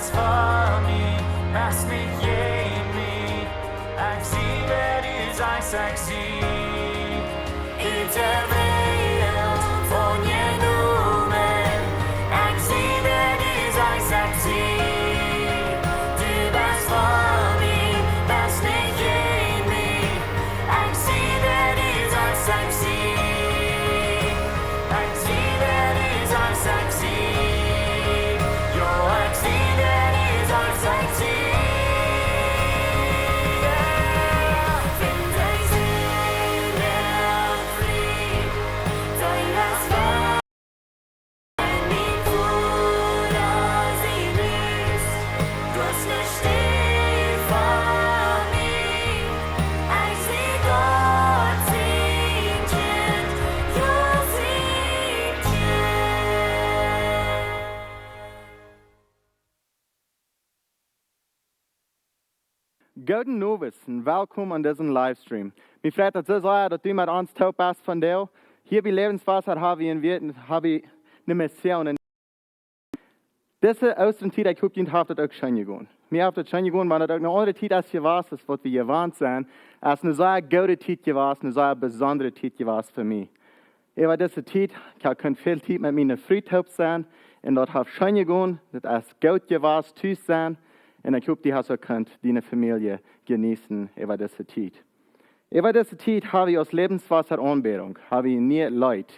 was for me, lass mich je mich. Ich sehe, wer du seist, ich sehe. In der Welt von je Numen, ich sehe, wer du seist, ich sehe. Du bist vor mir, lass mich je mich. Ich sehe, wer du seist, ich sehe. Ich sehe, wer du seist, ich sehe. Jo, ich sehe, wer du seist, ich sehe. Guten Novus en welkom aan deze livestream. Mijn vriend dat zo zei dat u met ons toe bent van deel. Hier bij Levenswasser heb ik een mission. En deze Oostentijd, ik hoop, je hebt het ook schon gegaan. Mir heeft het schon gegaan, maar het ook een andere tijd als je was, is wat we gewend zijn. Als een zeer goede tijd geweest, een zeer bijzondere tijd geweest voor mij. Over deze tijd, ik kan veel tijd met mijn vriend zijn. En dat heeft schon gegaan, dat is goed geweest, thuis zijn. En ik hoop, die hast ook die Familie genießen über diese Zeit. Über diese Zeit habe ich aus Lebenswasseranbietung, habe ich nie Leute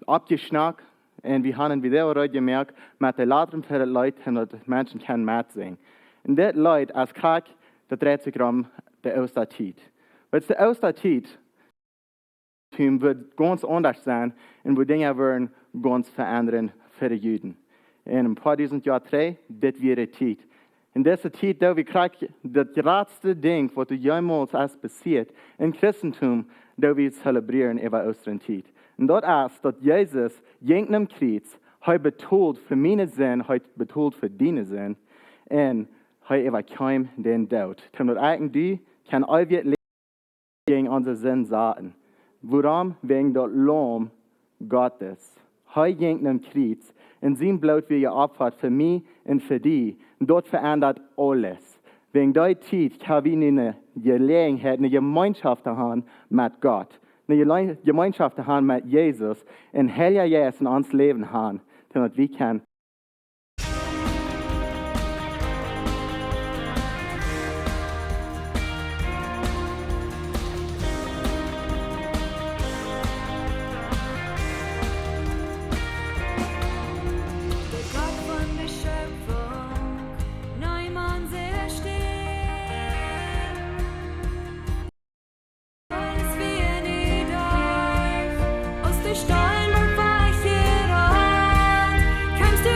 abgeschnackt und wir haben wieder heute gemerkt, mit den Leuten für die Leute, dass Menschen können mitsingen. Und das Leute, als Krieg, das dreht sich um die Osterzeit. Weil die Osterzeit wird ganz anders sein und wo Dinge werden ganz verändern für die Juden. In ein paar tausend Jahren, das wird die Zeit. In dieser Zeit, da wir kriegen das größte Ding, was jemals ist passiert, im Christentum, da wir zelebrieren über Osterzeit. Und das ist, dass Jesus jenem Kreuz hat betont für meine Sinn, hat betont für deine Sinn, und hat über keinem den Tod. Denn das eigentlich kann all wir leben gegen unsere Sinn sagen. Warum? Wegen das Lamm Gottes. Hat jenem Kreuz in sein Blut wird geopfert für mich und für dich. Und dort verändert alles. Wegen der Zeit habe ich eine Gelegenheit, eine Gemeinschaft zu haben mit Gott. Eine Gemeinschaft zu haben mit Jesus. Und Heilige Jesus in uns Leben haben, damit wir können. Stein und weiche Rand, kannst du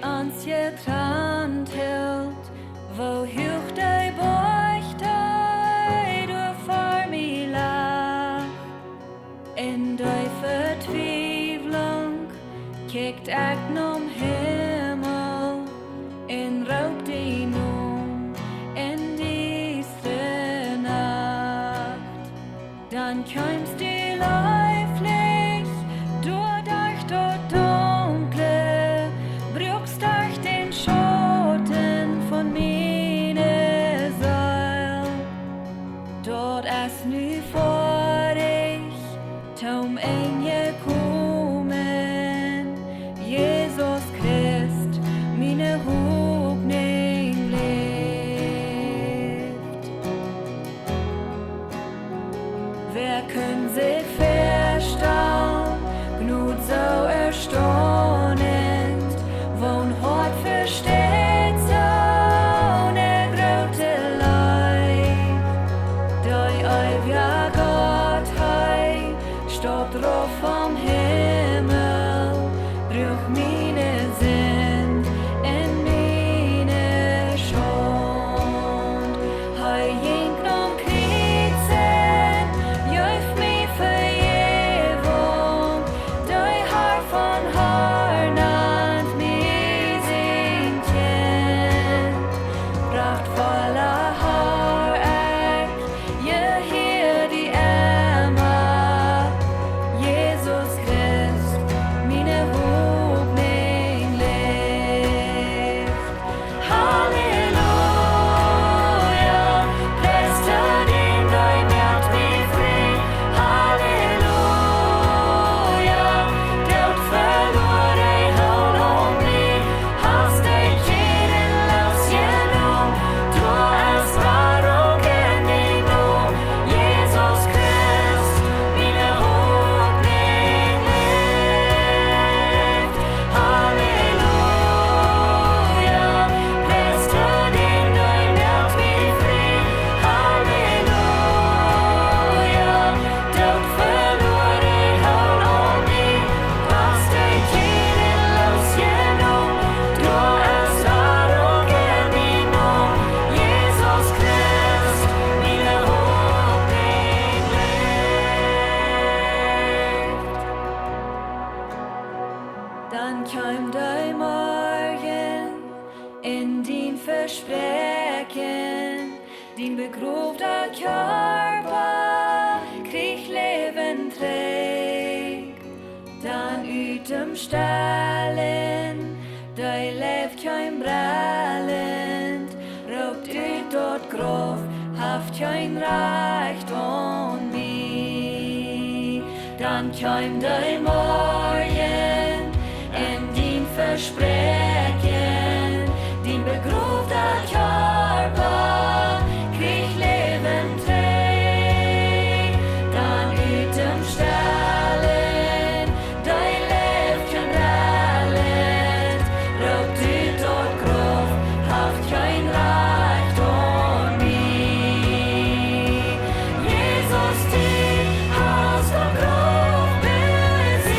ans getrannt hält, wo hoch dei beucht du vor mir lag. In dei Vertwivlung kickt ich nom Himmel, in Raub die nun, in diese Nacht. Dann kommst die leiflich, durch dort dunkle, brückst durch den Schotten von meine Seil. Dort es nu vor ich, tom ein gekommen, Jesus Christ, meine Hoffnung lebt. Wer kann sich verstehen, gnut so erstaunend, wo'n Hort versteht so ne grote Leid. Dei ewige Gottheit steht drauf vom Himmel, bruch meine Sinn in meine Schuld. Hei jink nom Kriezen, jöf mi Vergebung, dei Haar von Harnand mi sinken. Prachtvoller Haar je hier die Emma, Jesus Christ, meine Hoffnung lebt. Halleluja, Prästen in dein Welt wie frei. Halleluja, Gott verloren Hohl um mich, hast dich jeden los genommen, du hast Wahrung in dich nun, Jesus Christ, meine Hoffnung lebt. Halleluja, Prästen in dein Welt wie frei. Halleluja, Gott verloren Hohl um mich, hast dich jeden los genommen, du hast Wahrung in dich nun, Jesus Christ, meine Hoffnung lebt. Dann kam der Morgen in din Versprechen, din begrobter Körper krieg Leben trägt. Dann utem Stallen, dei lebt kein brallend, raubt ut dort grof, haft kein Recht on mi. Dann kam der Morgen in din Versprechen, din begrobter Körper krieg Leben trägt. Dann utem Stallen, dei lebt kein brallend, raubt ut dort grof, haft kein Recht on mi. Jesus, die hast dort grof besiegt.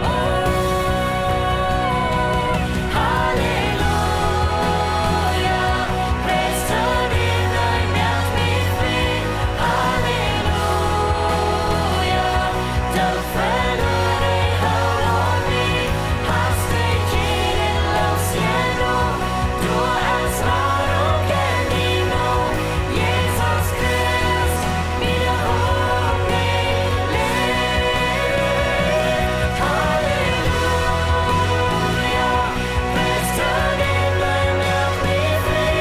Oh, Halleluja, Prästen in dein Welt wie frei. Halleluja, Gott verloren Hohl um mich, hast dich jeden los genommen, du hast Wahrung in dich nun, Jesus Christ, meine Hoffnung lebt. Halleluja, Prästen in dein Welt wie frei.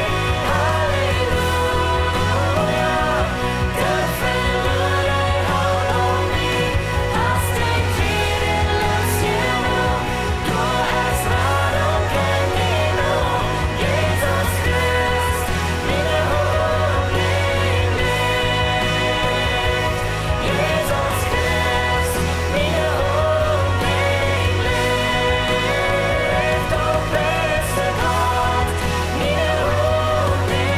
Halleluja, Gott verloren Hohl um mich, hast dich jeden los genommen, du hast Wahrung in dich nun, Jesus Christ, meine Hoffnung lebt. Jesus Christ, meine Hoffnung lebt. O beste Gott, meine Hoffnung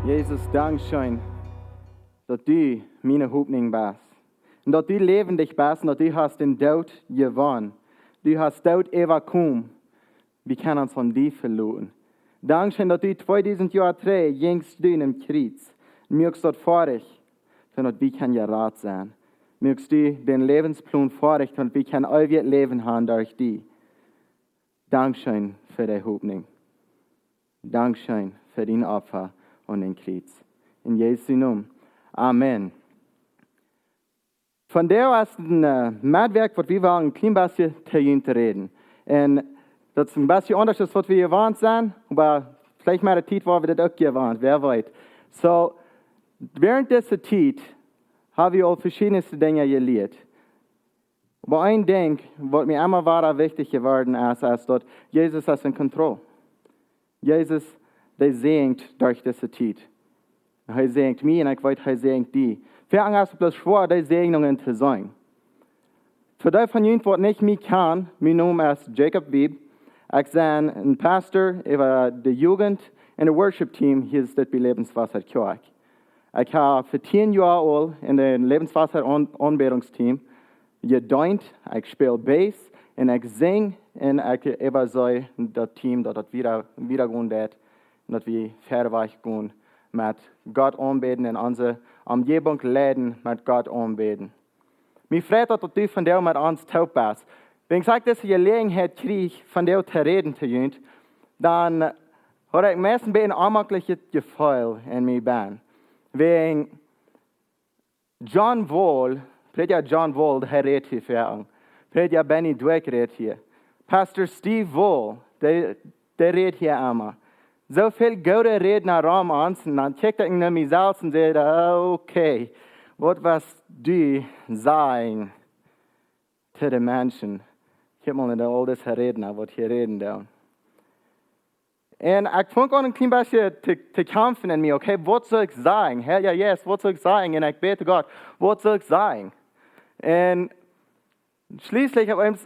lebt. Jesus, Dankeschön, dass du meine Hoffnung bist. Und dass du lebendig bist und dass du hast den Tod gewonnen. Du hast Tod überkommen. Wir können uns von dir verloren. Dankeschön, dass du 2000 Jahre drei jüngst du in dem Kreuz. Mögst dort vorig, damit wir können ja Rat sein. Mögst du den Lebensplan vorig, damit wir können all wir Leben haben durch dich. Dankeschön für die Hoffnung. Dankeschön für dein Opfer und den Kreuz. In Jesu Namen. Amen. Von der ist ein Mitwerk, was wir wollen, ein klein bisschen zu reden. Und das ist ein bisschen anders, als was wir gewohnt sind, aber vielleicht mal eine Zeit, wo wir das auch gewohnt, wer weiß. So, während dieser Zeit habe ich auch verschiedenste Dinge gelernt. Aber ein Ding, was mir immer war wichtig geworden ist, ist, dass Jesus ist in Kontrolle. Jesus, der segnet durch diese Zeit. Er segnet mich und ich weiß, er segnet dich. Für einen ist es schwer, die Segnungen zu sein. Für die von Ihnen, die nicht mich kennen, mein Name ist Jacob Wiebe. Ich bin ein Pastor über die Jugend und das Worship-Team hier ist das bei Lebenswasser Kirche. Ich habe für 10 Jahre in dem Lebenswasser-Anbetungsteam gedient. Ich spiele Bass und ich singe und ich übersehe das Team, das wiedergehen wird und dass wir fertig gehen mit Gott anbeten und unsere Umgebung leiden mit Gott anbeten. Mir freut, dass du von dir mit uns taub bist. Wenn ich sage, dass ich Gelegenheit kriege, von dir zu reden zu können, dann habe ich meistens ein unmögliches Gefühl in mir bin. Wegen John Wohl, Prediger John Wohl, der redet hier für uns. Prediger Benny Dweck redet hier. Pastor Steve Wohl, der redet hier immer. So viel gute Redner rum uns, und dann checkt ich in mich selbst und sagt, okay, was du sagen zu den Menschen. Ich habe mal in der Oldes Redner, was hier reden da. Und ich fange an, ein klein bisschen zu kämpfen in mir, okay, was soll ich sagen? Herr, ja, yes, was soll ich sagen? Und ich bete Gott, was soll ich sagen? Und schließlich habe ich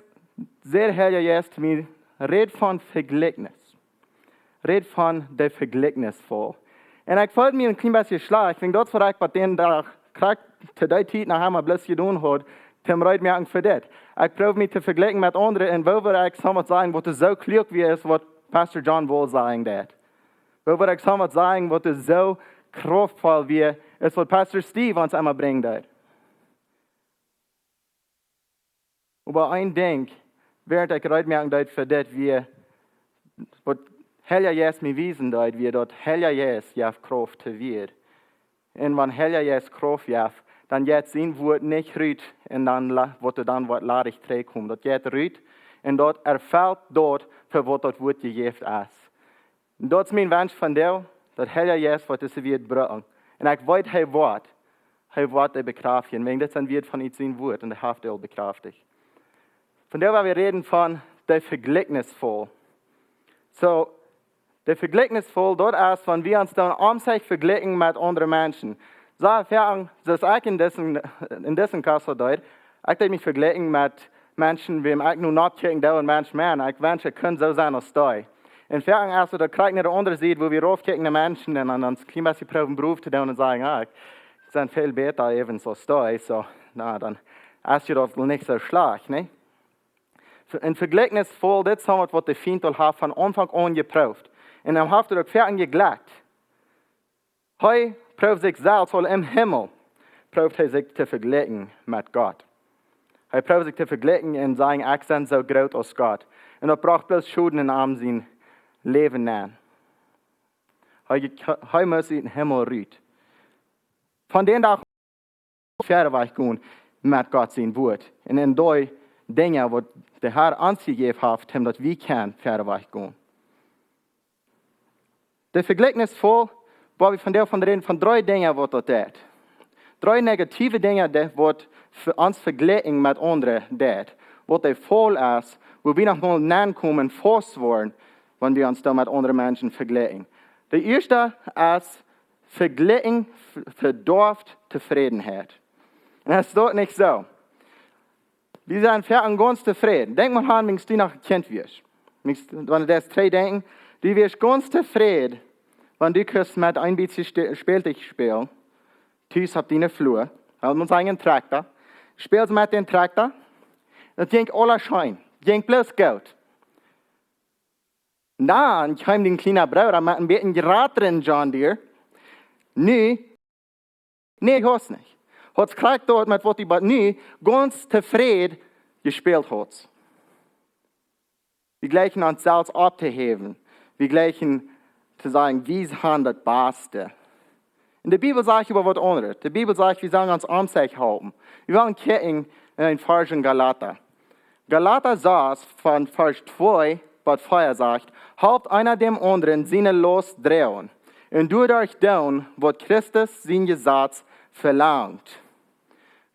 sehr Herr, ja, yes, zu mir, red von Vergleichnis. Red von der Vergleichnisfaul. Und ich wollte mir ein klein bisschen schlagen. Ich finde, das war was den da zu der Zeit nachher mal bloß getan hat, zum Reitmerken für das. Ich probiere mich zu vergleichen mit anderen und wo würde ich sagen, was so klug wie ist, was Pastor John Wohl sagen wird. Wo würde ich sagen, was so kraftvoll wie ist, was Pastor Steve uns einmal bringen wird. Aber ein Ding, während ich Reitmerken dort für das, wie, was Helja jes mir wiesen dort, wie dort Helja jes jaf Kraft zu wird. Und wenn Helja jes Kraft jaf, dann jetzt sehen wird nicht rüt und dann wird dann wird ladig trägkommen. Dort jetzt rüt und dort erfällt dort für was dort wird gegeben ist. Und dort ist mein Wunsch von dir, dass Helja jes wird es wird bringen. Und ich weiß, hey Wort der bekraftigen, wegen das dann wird von ihm sehen wird und der Haft er bekraftigt. Von der, weil wir reden von der Vergleichnisfaul. So, der Vergleichnisfaul dort ist, wenn wir uns dann um sich vergleichen mit anderen Menschen. So, dass ich in dessen Kasse dort, ich mich vergleichen mit Menschen, wem ich nur nachkriegen, da und Menschen mehr. Ich wünsche, können so sein als da. In Ferien also, da kriegt nicht der andere sieht, wo wir raufkicken, die Menschen, und dann kriegen wir proben Beruf zu tun und sagen, ich sind viel besser eben so da. So, na, dann ist ja das nicht so schlecht, ne? Ein Vergleichnisfaul, das ist was der Feind hat von Anfang an geprüft. Und er hat er Ferien geglaubt. Heute prüft sich selbst, weil im Himmel prüft er sich zu vergleichen mit Gott. Er prüft sich zu vergleichen und sagen, ich bin so groß als Gott. Und er braucht bloß Schulden in Arm sein Leben nehmen. Er muss in den Himmel rüten. Von den Tag fertig gehen mit Gott sein Wort. Und in die Dinge, die der Herr uns gegeben hat, dass wir fertig gehen. Der Vergleichnisfaul, wo wir von reden, von 3 Dingen, was dort tut. 3 negative Dinge, die für uns vergleichen mit anderen tut. Was der Faul ist, wo wir nochmal nachkommen, fast worden, wenn wir uns da mit anderen Menschen vergleichen. Der erste ist, Vergleichen verdorft Zufriedenheit. Und das ist dort nicht so. Wir sind ganz zufrieden. Denk mal an, wenn du noch ein Kind wirst. Wenn du das 3 denken, du wirst ganz zufrieden, wenn du mit ein bisschen Spieltisch spielen. Du hast deine Flur, haben uns einen Traktor. Spielst mit dem Traktor? Das ging alles schön. Ging bloß gut. Dann kam den kleinen Bruder mit ein bisschen Rad drin, John Deere. Nee, ich hab's nicht. Hat's gekriegt dort mit was die aber nie ganz zufrieden gespielt hat. Wir gleichen uns selbst abzuheben. Wir gleichen zu sagen, wie ist das Beste. In der Bibel sagt über was anderes. Die Bibel sagt, wir sollen uns an sich halten. Wir wollen kicken in den falschen Galater. Galater sagt von Vers 2, was vorher sagt, halbt einer dem anderen seine Lust drehen. Und dadurch tun, was Christus sein Gesetz verlangt.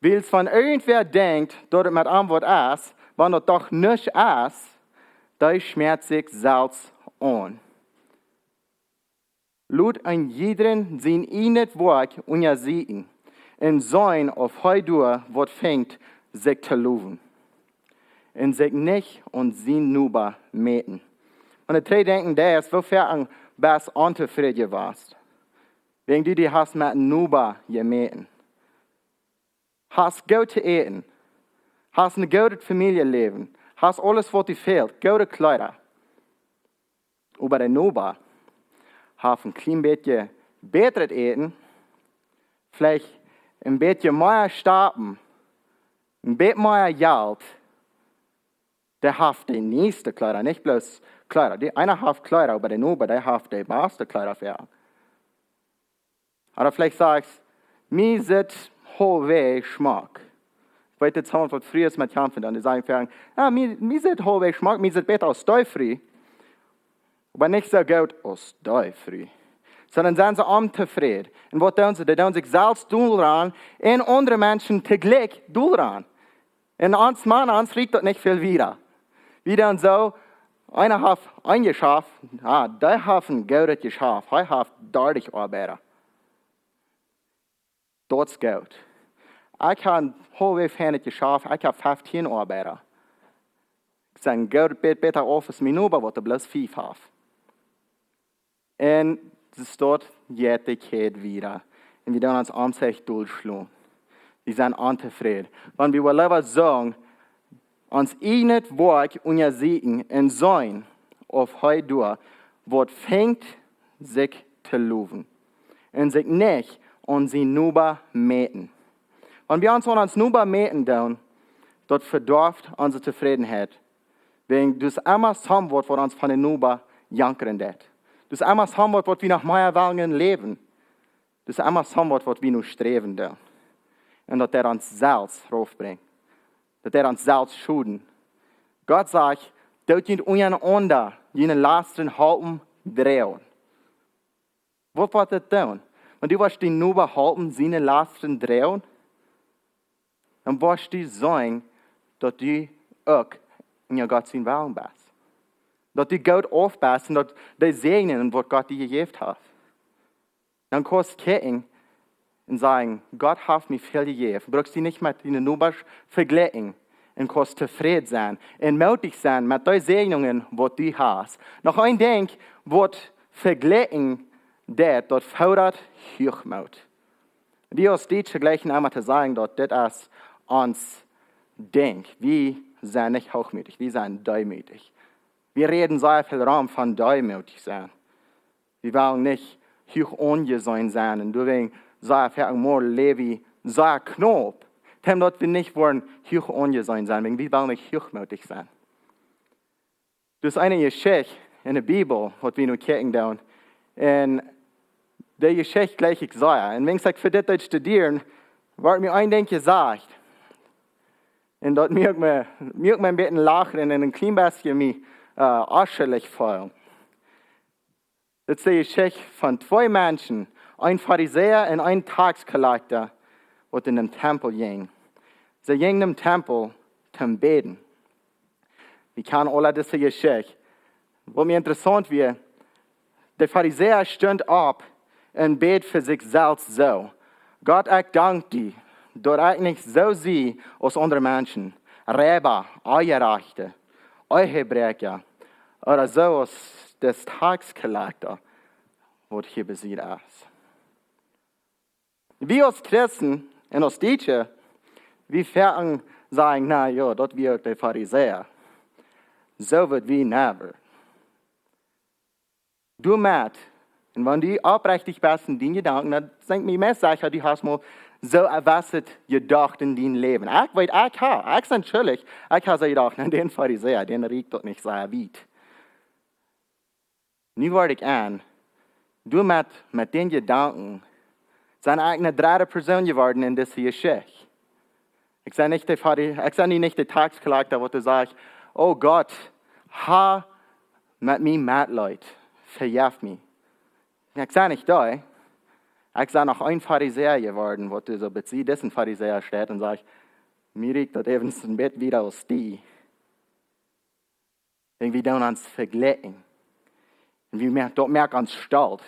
Weil es von irgendwer denkt, dass es mit Antwort ist, wenn es doch nicht ist, da schmerzt sich selbst an. Lut ein jeden sein einet Werk und ja sehen, und sein auf heute was fängt, sich zu loben. Und sich nicht und sein Nuber meten. Und die drei denken, der ist, wofür ein best unzufrieden warst. Wegen die hast mit Nuber gemeten. Hast gut zu eten. Hast ein gutes Familienleben. Hast alles, was dir fehlt. Gute Kleider. Aber der Nuber hat ein klein bisschen besser eten. Vielleicht ein bisschen mehr Staben. Ein bisschen mehr Geld. Der hat die nächste Kleider, nicht bloß Kleider. Die eine hat Kleider, aber der Nuber, der hat die meiste Kleider für. Oder vielleicht sagst du, mir sind hohe Geschmack. Ich weiß jetzt, was früher ist mit Kämpfen, dann die sagen, ja, mir sind hohe Geschmack, mir sind besser als Steuerfrei. Aber nicht so gut als Steuerfrei. Sondern sind sie unzufrieden. Und was tun sie? Die tun sich selbst dran und andere Menschen täglich dran. Und uns Mann, uns riecht das nicht viel wieder. Wieder und so, einer hat eingeschafft, der hat ein gutes geschafft, der hat deutlich Arbeiter. Das ist gut. Ich habe ein hohes Fähne geschafft, ich habe 15 Arbeiter. Ich sage, ein gut besser Office, mir nur, was er bloß 5 hat. Und das dort jede Zeit wieder. Und wir dann uns am sich durchschlagen. Wir sind unzufrieden. Wenn wir lieber sagen, uns einet Werk und ja sehen und sein auf heute, was fängt sich zu loben. Und sich nicht an sie Nuber meten. Wenn wir uns an uns Nuber meten tun, dort verdorft unsere Zufriedenheit. Wegen das einmal Samwort, was uns von den Nuber jankern det. Das einmal Samwort, was wir nach Meierwalgen leben. Das einmal Samwort, was wir nur streben tun. Und dass der uns selbst raufbringt. Dass der uns selbst schuden. Gott sagt, dort sind untereinander jene Lasten halten, drehen. Was wird das tun? Wenn du was die Nuber halten, seine Lasten drehen, dann wirst du sagen, dass du auch in Gott sein Willen bist. Dass du Gott aufbist und dass du segnen, was Gott dir gegeben hat. Dann kannst du gucken und sagen, Gott hat mir viel gegeben. Du brauchst dich nicht mit deinen Nuber vergleichen. Und kannst zufrieden sein und mutig sein mit den Segnungen, die du hast. Noch ein Ding, was vergleichen, das fördert Hochmut. Die aus Deutschen gleichen einmal zu sagen, dass das uns denkt. Wir sind nicht hochmütig, wir sind demütig. Wir reden sehr viel Raum von demütig sein. Wir wollen nicht hoch ungesehen sein und deswegen sehr viel mehr leben, sehr knapp. Dem dort wir nicht wollen hoch ungesehen sein, wegen wir wollen nicht hochmütig sein. Das ist eine Geschichte in der Bibel, was wir nur kicken tun. Und die Geschichte gleich ich sage. Und wenn ich für das studieren, wird mir ein Ding gesagt. Und dort mir ein bisschen lachen und ein klein bisschen mich aschelig fühlen. Das ist die Geschichte von 2 Menschen, ein Pharisäer und ein Taxkollector, was in dem Tempel ging. Sie gingen im Tempel zum Beten. Wir kennen alle diese Geschichte. Was mir interessant wird, der Pharisäer stand auf und bet für sich selbst so. Gott, ich danke dir, dass ich nicht so sehe als andere Menschen. Räber, Eierrechte, Ehebrecher oder so als des Taxkollector, was hier besiegt ist. Wir als Christen und als Deutsche, wir fangen sagen, na ja, das wird der Pharisäer. So wird wie never. Du Matt, und wenn du aufrichtig bist in deinen Gedanken, dann denk mir mehr sicher, du hast mal so etwas gedacht in dein Leben. Ich weiß, ich bin schuldig. Ich habe so gedacht, na, den Pharisäer, den riecht doch nicht so weit. Nu word ich an, du mit den Gedanken, sind eigentlich eine dritte Person geworden in dieser Geschichte. Ich sage nicht der Taxklager, wo du sagst, oh Gott, ha mit mir Mitleid, verjährt mich. Ich sage nicht da, ich sage noch ein Pharisäer geworden, wo du so beziehst, das ein Pharisäer steht und sagst, mir riecht das eben ein Bett wieder aus dir. Irgendwie dann ans Vergleichen. Und wir merken uns stolz.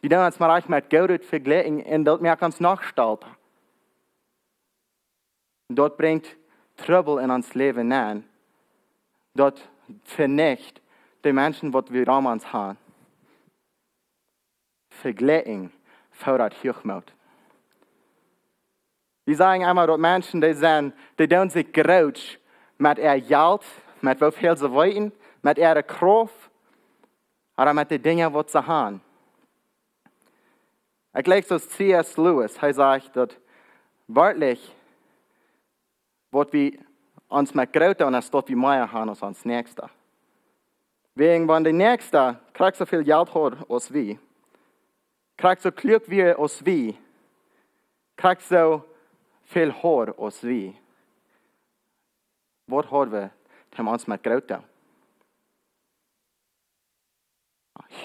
Wir dann uns mal mit Gott vergleichen und dort merken uns noch stolzer. Dort bringt Trouble in uns Leben an. Dort vernichtet die Menschen, die wir um uns haben. Vergleichen fördert Hochmut. Wir sagen einmal, dass Menschen, die tun sich groß mit ihr Geld, mit wie viel sie wollen, mit ihrer Kraft, oder mit den Dingen, die sie haben. Ich lese das C.S. Lewis, er sagt, dass wörtlich, was wir uns mit Größe und das dort wie mehr haben als uns Nächster. Wegen, wenn der Nächste kriegt so viel Geld hat als wir, kriegt so Glück wie als wir, kriegt so viel Haar als wir. Was haben wir, haben uns mit Größe?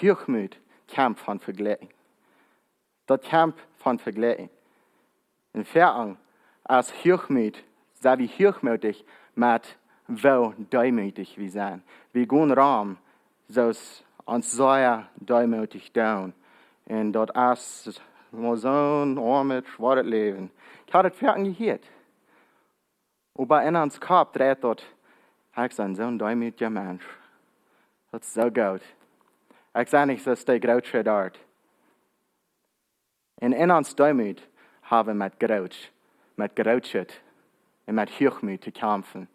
Hochmut, Kampf von Vergleichen. Das Kampf von Vergleichen. In Verang, als Hochmut, sei wie hochmütig mit wo demütig wir sind. Wir gehen Raum, so uns sehr demütig tun. Und dort ist so ein armes, schwaches Leben. Ich habe das Verang gehört. Aber in uns Kopf dreht dort, ich bin so ein demütiger Mensch. Das ist so gut. Ich sage nicht, dass der Größe dort. Und in uns Demut haben wir mit Größe und mit Hochmut zu kämpfen.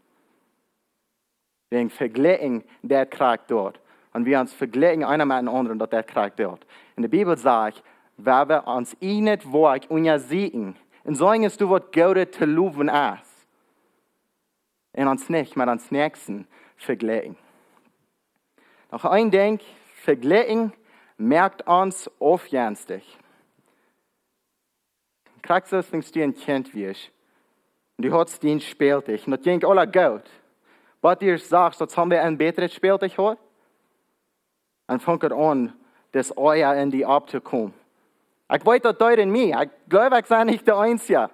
Wegen Vergleichen, der kriegt dort. Und wir uns vergleichen einer mit dem anderen, der kriegt dort. In der Bibel sagt, wenn wir uns nicht Wort sehen, und sagen es du, was Gott zu loben ist. Und uns nicht mit uns Nächsten vergleichen. Noch ein Ding, Vergleichen merkt uns aufjänstig. Kriegst du es, wenn du ein Kind wirst, und du hast den Spieltisch, und das ging alle gut. Was du sagst, dass haben wir ein besseres Spieltisch heute, dann fängt es an, das Euer in die abzukommen. Ich weiß das dort in mir. Ich glaube, ich sei nicht der Einzige.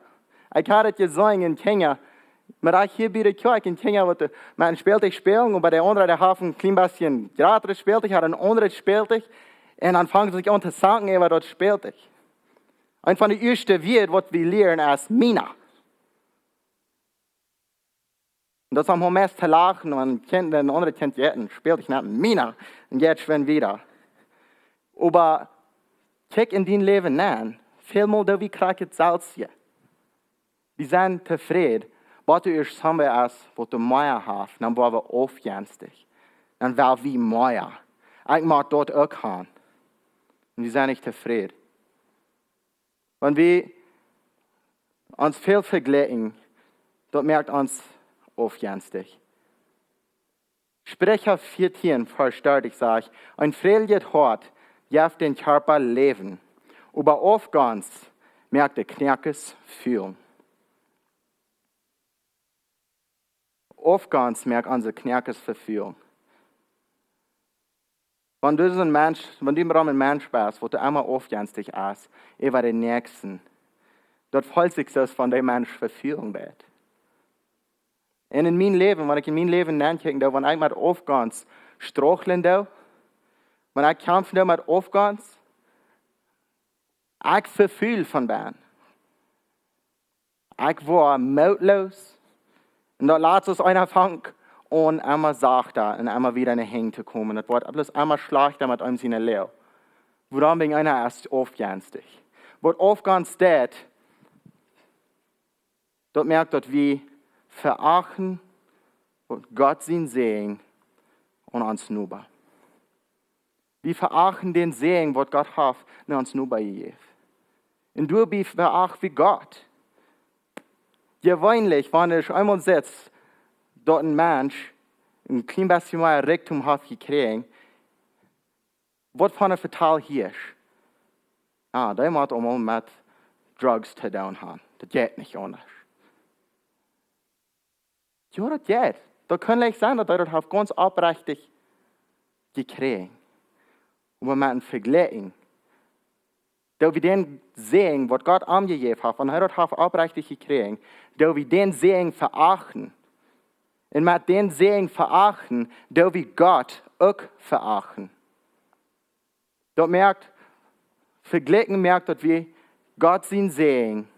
Ich habe das gesehen in Kenia. Aber ich hier bei der Kirche in Kenia, wo wir mit einem Spieltisch spielen, und bei der anderen, der hat ein klein bisschen gratis Spieltisch, hat ein anderes Spieltisch, und dann fangen sie sich an zu sagen über das Spieltisch. Und von der ersten Wort, was wir lernen, ist Mina. Und das haben wir meist zu lachen, und ein anderes Kind spielt ich nicht Mina, und jetzt schwimmt wieder. Aber check in dein Leben an, vielmal da wie kriegt Salz hier. Wir sind zufrieden, was du erst haben wir als, was du mehr hast, dann wollen wir aufjänstig. Dann wollen wir mehr. Ich mag dort auch haben. Und wir sind nicht zufrieden. Wenn wir uns viel vergleichen, dort merkt uns aufjänstig. Sprecher 14, Vers 30 sagt, ein freies Hort darf den Körper leben, aber oftmals merkt der Knackes fühlen. Oftmals merkt unser Knackes verfühlen. Wenn du ein Mensch bist, wo du einmal aufjänstig ist, über den Nächsten, dort folgt sich das von dem Mensch verführen wird. Und in meinem Leben, wenn ich in mein Leben nachdenke, wenn ich mit aufgehens straucheln, wenn ich kämpfe mit aufgehens, ich verfühl von Ben. Ich war mutlos. Und da lässt uns einer fangen und einmal sagt er und einmal wieder in den Hängen zu kommen. Das wird bloß einmal schlechter mit einem seiner Lehre. Woran bin einer erst aufjänstig? Was aufgehens steht, dort merkt, dass wir verachten und Gott sein Segen und uns Nuber. Wir verachten den Segen, was Gott hat, in uns Nuber gegeben. Und du bist veracht wie Gott. Gewöhnlich, wenn ich einmal sitze, dort ein Mensch ein klein bisschen mehr Reichtum hat gekriegt, was von er verteilt hier ist. Der muss einmal mit Drugs zu tun haben. Das geht nicht anders. Ja, das geht. Das kann nicht sein, dass er das ganz aufrichtig gekriegt. Und wenn man vergleichen, da wir den Segen, was Gott angegeben hat, und er hat aufrichtig gekriegt, da wir den Segen verachten, und mit den Segen verachten, da wir Gott auch verachten. Dort merkt, vergleichen merkt, dass wir Gott sein Segen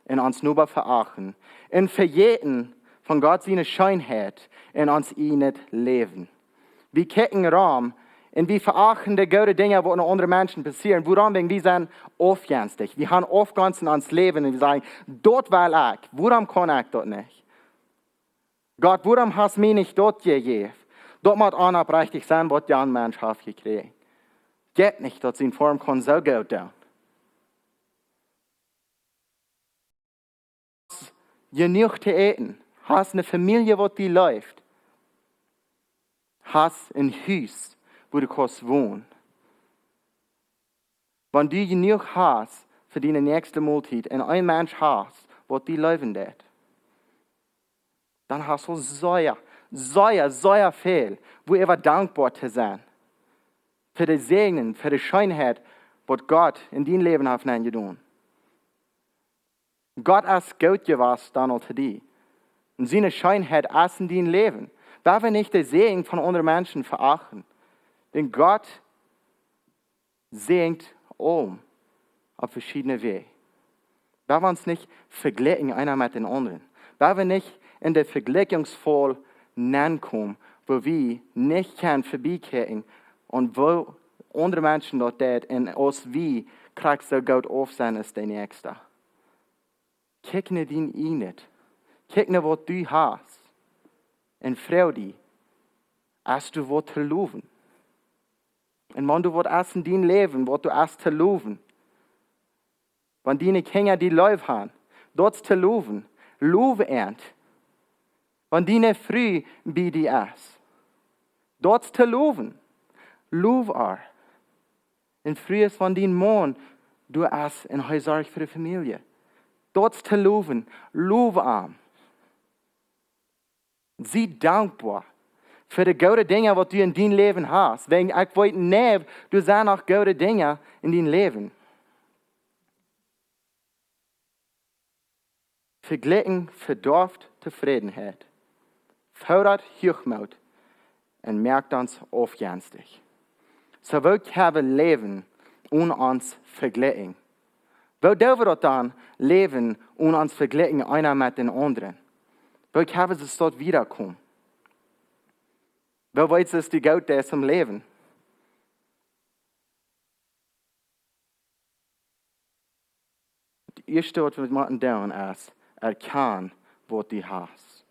in uns nur verachten. Und verjäten von Gott seine Schönheit in uns nicht leben. Wir kicken Raum und wir verachten die guten Dinge, die in anderen Menschen passieren. Woran wir sind aufgänstig. Wir haben aufgänzig ans Leben und wir sagen, dort will ich. Warum kann ich dort nicht? Gott, warum hast du mich nicht dort gegeben? Dort muss unaufrichtig sein, was der Mensch hat gekriegt. Geht nicht, dass sie in Form kann so gut tun. Genug zu essen. Hast eine Familie, wo die läuft. Hast ein Haus, wo du kannst wohnen. Wenn du genug hast für deine nächste Mahlzeit und ein Mensch hast, wo die leben wird, dann hast du sehr viel, wo ihr dankbar zu sein. Für die Segen, für die Schönheit, was Gott in dein Leben hat getan. Gott ist gut gewesen, dann zu dir. Und seine Schönheit ist in dein Leben. Weil wir nicht den Segen von anderen Menschen verachten. Denn Gott segnet auf verschiedene Wege. Weil wir uns nicht vergleichen einer mit den anderen. Weil wir nicht in der Vergleichungsfaul kommen, wo wir nicht vorbeigehen und wo andere Menschen dort sind und uns wie kriegst so gut auf sein als der Nächste. Kijk naar die niet. Kijk naar wat du hast. En vrou die, als du wat te loven. En wenn du wat hast in dein Leben, wat du hast te loven. Wenn die Kinder die Leib haben, dort te loven. Love ernt. Wenn die früh bei dir ist. Dort te loven. Love er. En früh ist von dein Mann, du hast in Sorge für die Familie. Dort zu loben, lobe ihm. Sei dankbar für die guten Dinge, die du in deinem Leben hast. Wenn ich weiß nicht, du sagst auch gute Dinge in deinem Leben. Vergleichen verdorft Zufriedenheit. Fördert Hochmut und merkt uns aufgänstig. So will ich leben und uns vergleichen. Wo dürfen wir dann leben und uns vergleichen einer mit den anderen? Wo haben sie dort wiederkommen? Wo weiß es die Gott ist im Leben? Das erste, was wir machen tun, ist, erkennen, was du hast.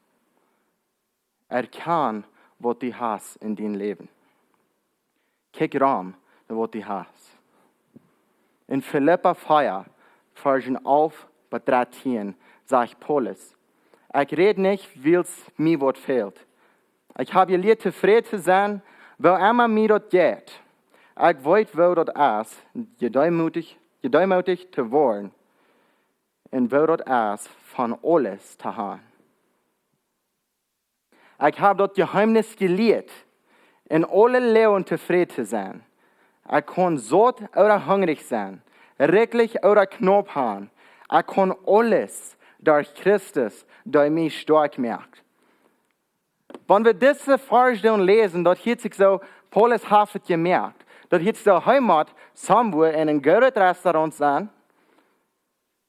Erkennen, was du hast in deinem Leben. Kijk rum, was du hast. In Philippa 4, Versen 11 bis 13, sagt Paulus, ich rede nicht, weil es mir was fehlt. Ich habe gelehrt, zufrieden zu sein, weil immer mir das geht. Ich weiß, wo das ist, gedemütigt zu werden. Und wo das ist, von alles zu haben. Ich habe das Geheimnis gelehrt, in alle Leben zufrieden zu sein. Ich kann satt oder hungrig sein, reichlich oder knapp haben. Ich kann alles durch Christus, der mich stark macht. Wenn wir diese Vorstellung lesen, dort hat sich so, Paulus hat es gemerkt, dort hat so Heimat, somewhere in einem guten Restaurant sein,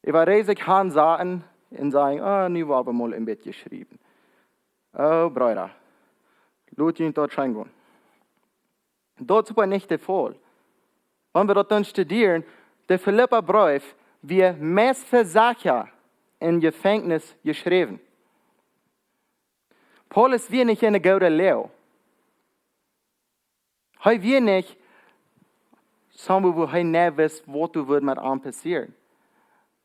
über riesig Hand sagen und sagen, nu war wir mal im Bett geschrieben. Oh, Bruder, lut ihn dort reingehen. Dort ist aber nicht der Fall. Wenn wir dort dann studieren, der Philippa-Brief, wir meist versagen in Gefängnis geschrieben. Paulus wir nicht in der gouden leeuw. Hij wir nicht, samen wo hij niet wist wat er wordt met hem passieren.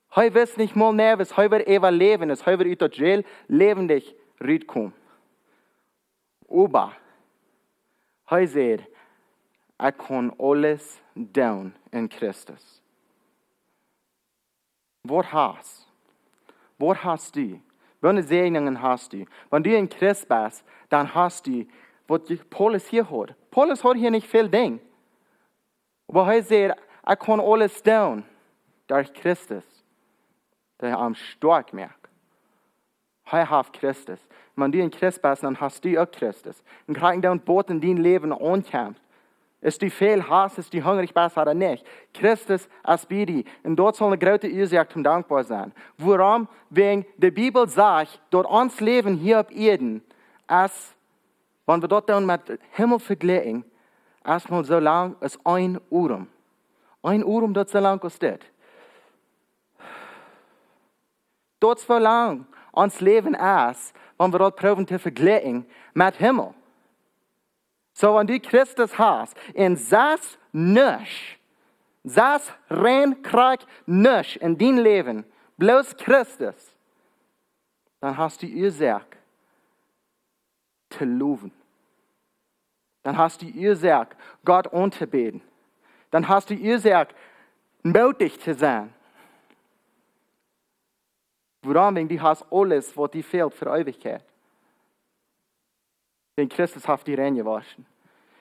Hij wist niet mal nervös, hij wird überleben, hij wird uit dat jail levendig uitkomen. Aber, hij zegt, ik kan alles doen in Christus. Wat hast du? Welche Segnungen hast du? Wenn du in Christus bist, dann hast du, was Paulus hier hat. Paulus hat hier nicht viel Ding. Aber er sagt, ich kann alles tun durch Christus, der am stark merkt. Er hat Christus. Wenn du in Christus bist, dann hast du auch Christus. Und kriegen dann Boot in dein Leben ankämpft. Ist du viel Hass, ist du hungrig bist oder nicht. Christus ist bei dir. Und dort soll eine große Ursache zum dankbar sein. Warum? Wegen der Bibel sagt, dort uns Leben hier auf Erden, als, wenn wir dort dann mit Himmel vergleichen, erstmal so lang als ein Uhr. Ein Uhr, dort so lang ist das. Dort so lang uns Leben ist, wenn wir dort probieren zu vergleichen mit Himmel. So, wenn du Christus hast, und das nicht, das rein krieg nicht in dein Leben, bloß Christus, dann hast du Ursache zu loben. Dann hast du Ursache, Gott anzubeten. Dann hast du Ursache, mutig zu sein. Warum? Weil du hast alles, was dir fehlt für Ewigkeit. Denn Christus hat die Reine gewaschen.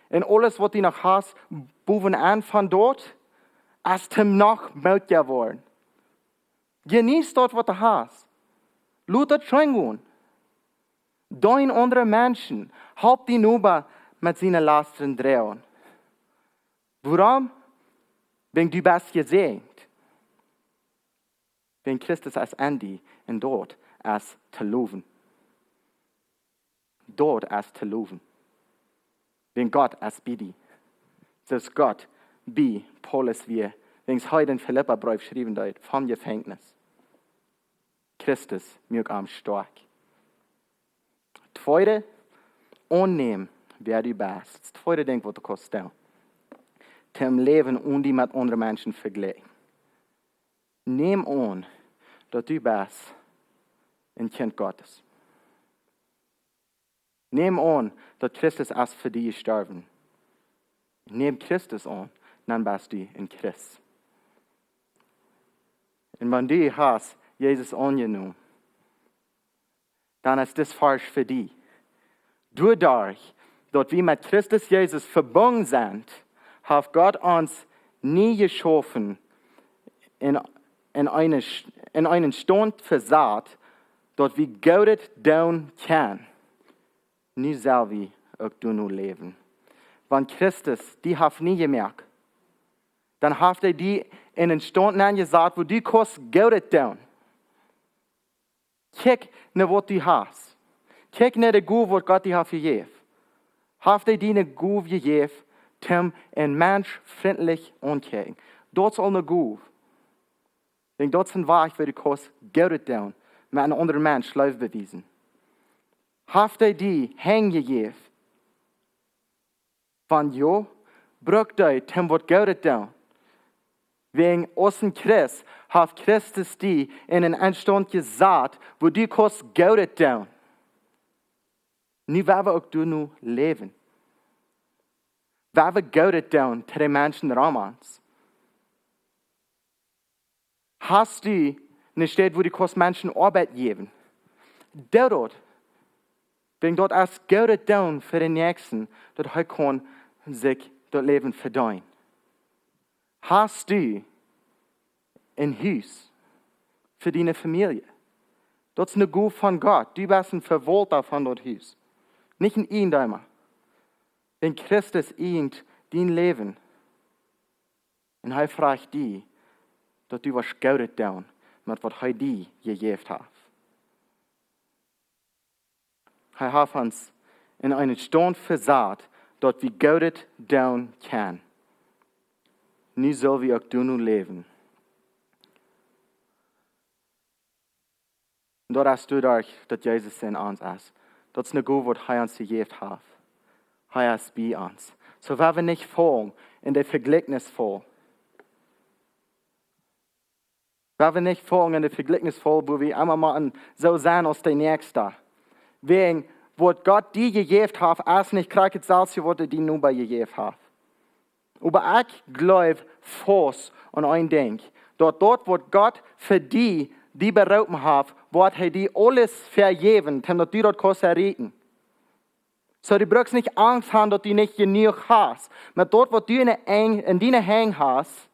Und alles, was du noch hast, boven an von dort, ist ihm noch möglich geworden. Genieß dort, was du hast. Lass das schön gehen. Dein andere Menschen, haupt die über mit seinen Lasten drehen. Warum? Wenn du bist gesegnet. Wenn Christus als Ende und dort als zu loben. Dort als zu loben. Wenn Gott als bei dir. Das Gott bei Paulus wir, wenn es heute in Philipperbrief geschrieben wird, vom Gefängnis. Christus mir am stark. Zweite, annehmen, wer du bist. Das zweite Ding, was du kannst tun. Zum Leben und die mit anderen Menschen vergleichen. Nimm an, dass du bist ein Kind Gottes. Nimm an, dass Christus ist für dich gestorben. Nimm Christus an, dann bist du in Christus. Und wenn du hast Jesus angenommen, dann ist das falsch für dich. Dadurch, dass wir mit Christus Jesus verbunden sind, hat Gott uns nie geschaffen in einen Stand versagt, dass wir Gott tun können. Nie selber auch du nur leben. Wenn Christus, die hat nie gemerkt, dann hat die in einen Stand gesagt, wo du kannst Gott tun. Kijk naar wat du hast. Kijk naar de goede wat Gott dir hat gegeben. Hat die eine goede gegeben, um ein Mensch freundlich anzukijken. Dat is al een goede. Denk dat is een weg waar du kannst Gott tun, mit einem anderen Mensch Liebe beweisen. Hat die hängen gegeben? Van ja, braucht die, um wat Gott tun. Wegen ossen Christ hat Christus die in einen Anstand gesagt, wo du kannst Gott tun. Nu werden wir auch du nu leben. Werden wir Gott tun zu den Menschen Romans. Hast du eine Stadt, wo du kannst Menschen Arbeit geben? Dort, wenn dort als Gott tun für den Nächsten, dort kann sich das Leben verdienen. Hast du ein Haus für deine Familie? Das ist eine Gabe von Gott. Du bist ein Verwalter von dort Haus. Nicht ein Ehendäumer. Wenn Christus ehnt dein Leben, und er fragt dich, dass du was Gutes tun, mit was er dir gegeben hat. Er hat uns in einen Stand versagt, dass wir Gutes tun können. Nu soll wir auch du nun leben. Und dort hast du durch, dass Jesus in uns ist. Das ist eine Gute, was er uns gegeben hat. Er ist bei uns. So wenn wir nicht fallen in der Vergleichnisfaul. Wenn wir nicht fallen in der Vergleichnisfaul, wo wir einmal mal so sein als der Nächste. Wegen, was Gott dir gegeben hat, ist nicht gleich das, was er dir nur bei gegeben hat. Aber ich glaube fast an ein Ding. Dort, wo Gott für die berauben hat, wird er dir alles vergeben, damit du dort kannst erreichen. So, du brauchst nicht Angst haben, dass du nicht genug hast. Aber dort, wo du in deinen Hängen hast,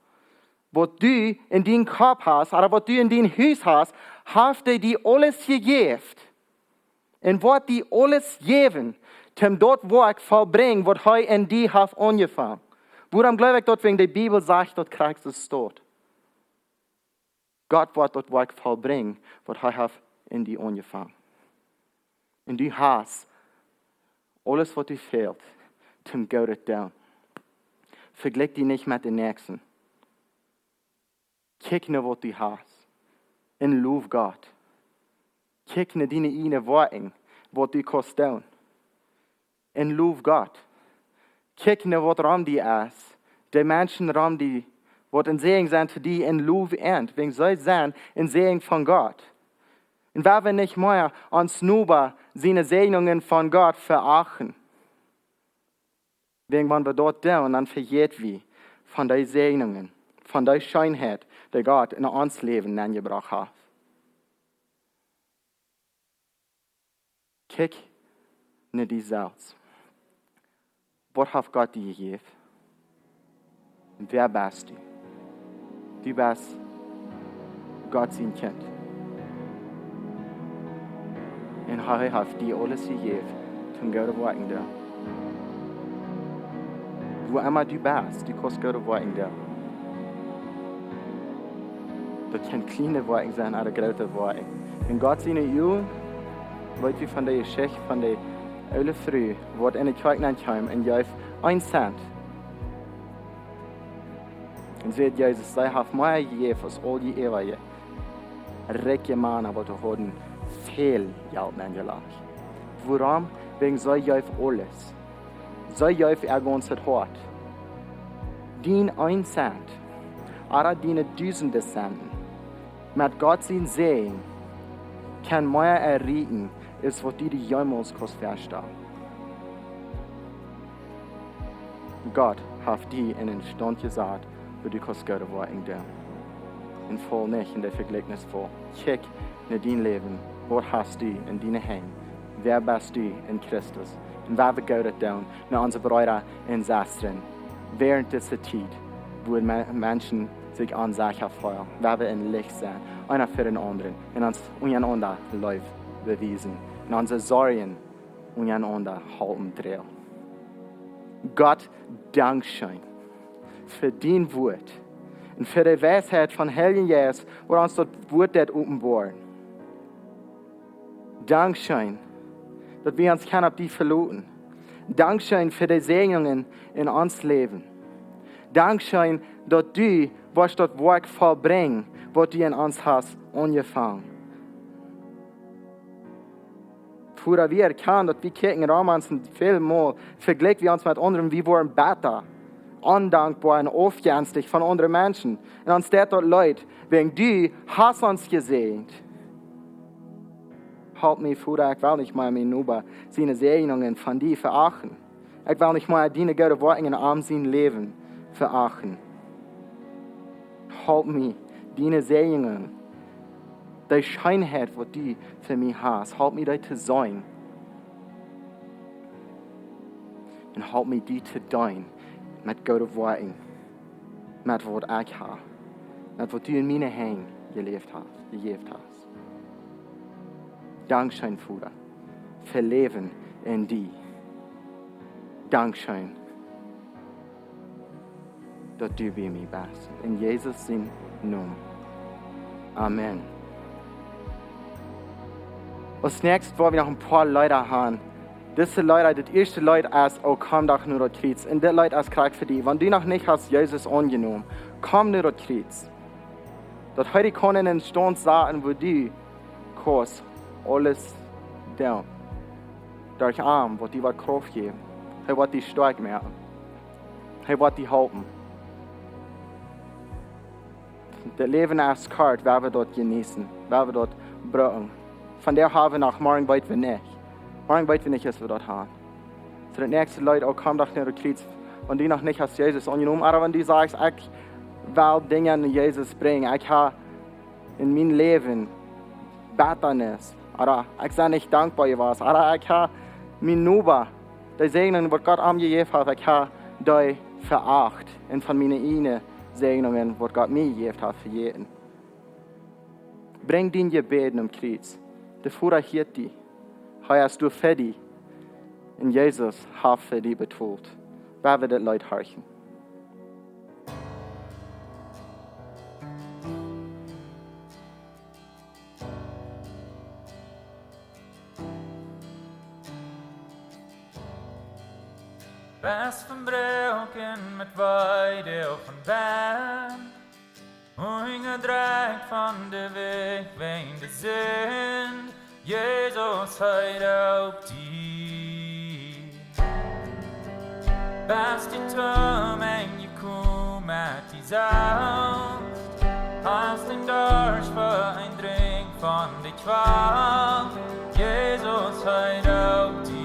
wo du in deinem Kopf hast, oder wo du in deinem Haus hast, hat er dir alles gegeben. Und wird dir alles geben, um dort Werk vollbringen, was er in dir hat angefangen. Woran glaube ich dort, wegen der Bibel sagt, dort kriegst du es dort. Gott wird dort Werk vollbringen, was er hat in dir angefangen. Und du hast alles, was dir fehlt, zum Gott down. Vergleich dich nicht mit den Nächsten. Kijk naar wat du hast. En loof Gott. Kijk naar deine eigene Worten, wat du kannst tun. En loof Gott. Kijk naar wat ram die is. De mensen ram die, wat een Segen zijn für die, en loof end. Wegen soll sein, een Segen von Gott. Und weil wir nicht mehr uns nur seine Segnungen von Gott verachten. Wegen wenn wir dort tun, dann vergeht wir von den Segnungen, von der Schönheit, die Gott in uns Leben angebracht hat. Kijk naar die zelfs. Wat heeft Gott dir gegeben? Und wer bist du? Du bist Gott sein Kind. Und er hat dir alles gegeben, zum Gott wirken da. Wo immer du bist, du kannst Gott wirken da. Das kann kleine Wirken sein oder große Wirken. Und Gott seine Jungen, Leute wie von der Geschichte, von der Öle früh, wird in die Kirche ankommen und geben 1 Cent. Und sagt Jesus, sei hat mehr gegeben als all die Ewige. Reiche Mann, aber du hast viel Geld angelacht. Warum? Wegen so geben alles. So geben er ganzes Hort. Dien 1 Cent, oder diene Tausende Centen. Mit Gott sein Segen kann mehr erreichen, als was die jemals verstehen. Gott hat dir in den Stand gesagt, wo du Gott wirken darfst. Und voll nicht in der Vergleichnis vor. Kick in dein Leben. Was hast du in deinen Händen? Wer bist du in Christus? Und wer wir Gott tun, nach unsere Brüder und Schwestern, während dieser Zeit, wo Menschen sich an sich erfreuen, wer wir in Licht sein, einer für den anderen, und uns untereinander läuft bewiesen, und unsere Sorgen untereinander halten drehen. Gott, Dankeschön für dein Wort und für die Weisheit von Heiligen Jesus, wo uns das Wort offenbart. Dankeschön, dass wir uns kennen auf die verloren. Dankeschön für die Segnungen in uns Leben. Dankeschön, dass du was das Werk vollbringen, was du in uns hast angefangen. Vorher wir erkennen, dass wir kicken Romans viel mehr verglichen wir uns mit anderen, wir waren besser, undankbar und aufgänzlich von anderen Menschen. Und uns dort Leute, wegen du hast uns gesegnet. Halt mich vor, ich will nicht mal mir nur seine Segnungen von dir verachten. Ich will nicht mal deine guten Worte in Arm sein Leben verachten. Halt mich, deine Segnungen, die Schönheit, die du für mich hast, halt mich, die zu sein. Und halt mich, die zu tun, mit guten Worten, mit was ich habe, mit was du in meine Hände gegeben hast. Dankeschön, Vater, für Leben in dir. Dankeschön, dass du bei mir bist. In Jesus' Namen. Amen. Als nächstes wollen wir noch ein paar Leute haben. Diese Leute, das erste Leute ist, oh, komm doch nur dort Kreuz. Und das Leute ist gerade für dich. Wenn du noch nicht hast Jesus angenommen, komm nur dort Kreuz. Dass heute können in den Stand sagen, wo du Kurs alles down. Durch Arm wird die wat Kraft geben. Er wird die stark machen. Er wird die halten. Das Leben als Kart werden wir dort genießen, werden wir dort brauchen. Von der haben wir nach morgen weit wir nicht. Morgen weit wir nicht, was wir dort haben. So die nächsten Leute auch kommen nach der Kreuz und die noch nicht als Jesus angenommen, aber wenn die sagst, ich will Dinge an Jesus bringen, ich habe in meinem Leben Betternis, oder ich sei nicht dankbar gewesen, oder ich habe mein Nuba, die Segnungen, die Gott am gegeben hat, ich habe die veracht und von meinen eigenen Segnungen, die Gott mir gegeben hat, für jeden. Bring den Gebeten am Kreuz. Der Führer hielt die. Hast du für die. Und Jesus hat für die betont. Wer wird das Leute horchen? Best van Breuken met weide op een baan. Ungedreigt van de weg wegen de zin. Jesus houdt op die. Best die toom en je koe met die zacht. Als den Dorsch voor een drink van de kwaal. Jesus houdt op die.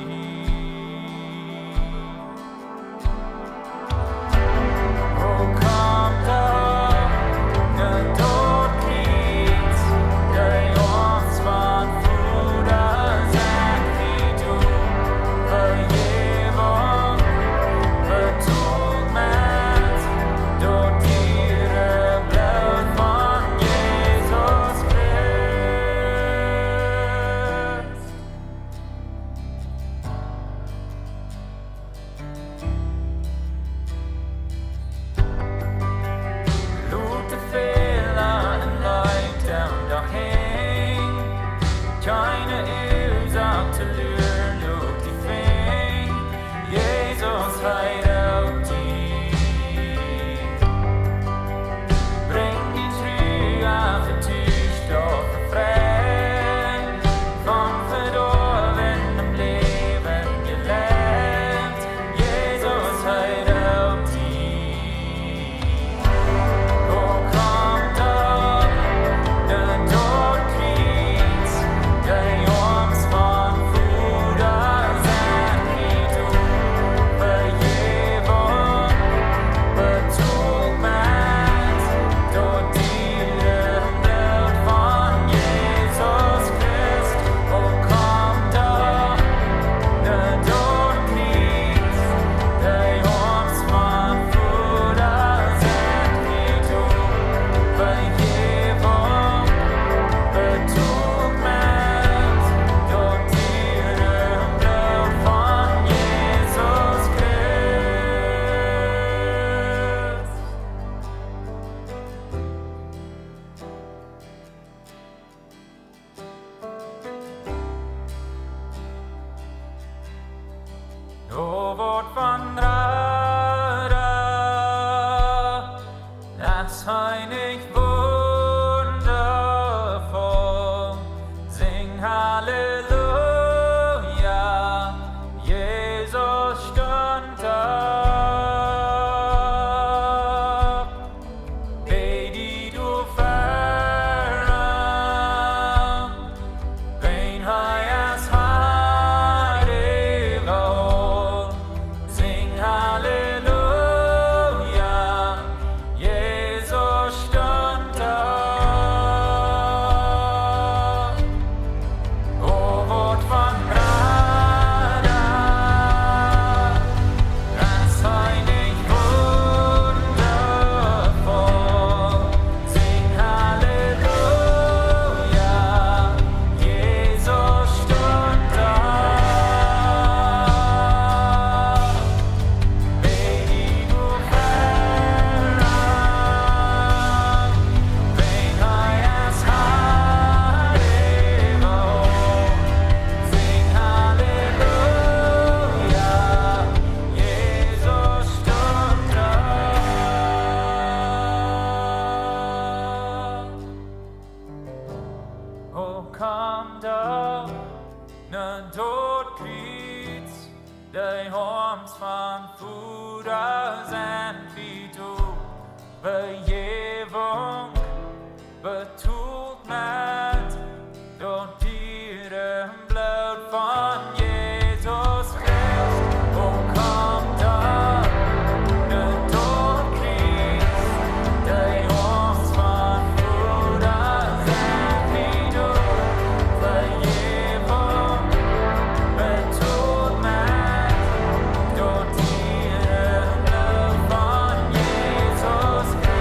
Futter sein wie du. Vergebung betut mit durch ihrem Blut von Jesus Christ. Und kommt da, der Tod Christ, der uns von Futter sein wie du. Vergebung betut mit durch ihrem Blut von Jesus Christ.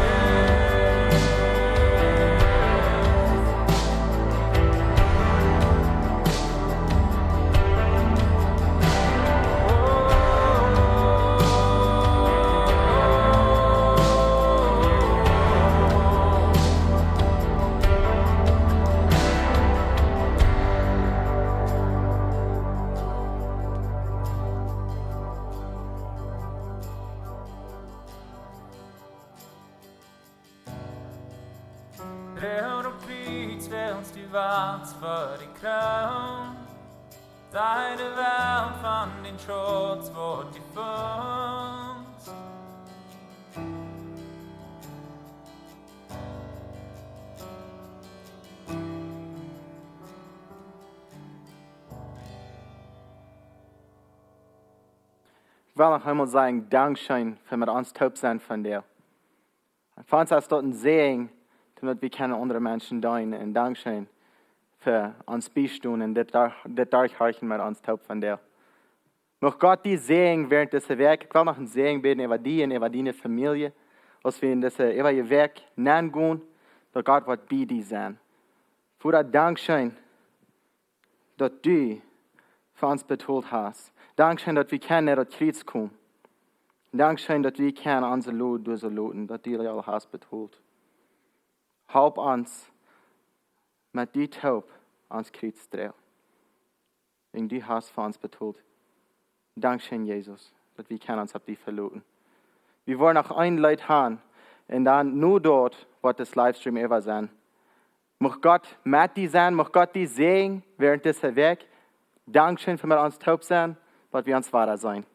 Der Piet wer uns die Wahrheit für die Kraun. Deine Welt von den Schutz wird die Funst. Ich will noch einmal sagen, Dankeschön für mit uns taub sein von dir. Für uns ist dort ein Segen, damit wir können andere Menschen dienen. Und Dankeschön für uns Beistehen und das Durchhalten mit uns taub von dir. Möge Gott die Segen während dieser Werk. Ich will noch einen Segen beten über die und über deine Familie. Als wir in diese ewige Werk gehen, dass Gott wird bei dir sein. Vater, Dankeschön, dass du für uns betont hast. Dankeschön, dass wir können das Kreuz kommen. Dankeschön, dass wir können unser Lot durchluten, dass du alle hast betont. Help uns mit die Taub ans Kreuz drehen. Und du hast für uns betont. Dankeschön, Jesus, dass wir können uns auf dich verloten. Wir wollen noch ein Leid haben und dann nur dort wird das Livestream immer sein. Möge Gott mit dir sein, möge Gott dich sehen während dieser Weg. Dankeschön für mit uns taub sein, dass wir uns weiter sein.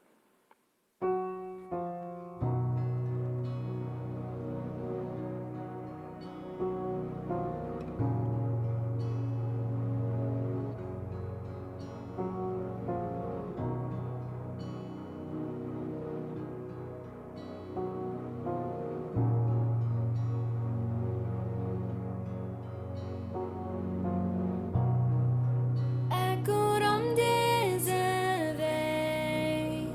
Er går om deze weg.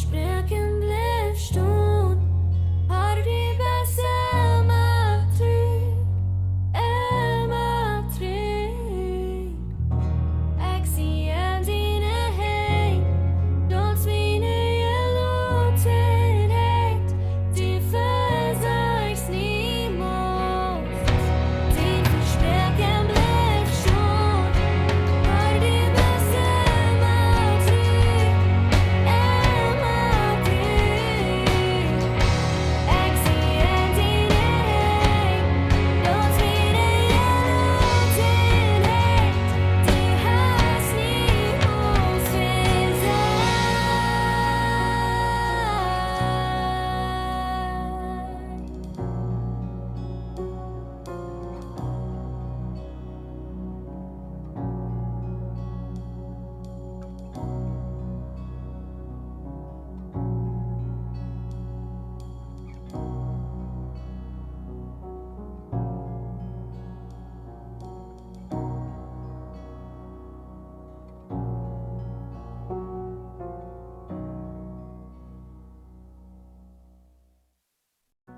spring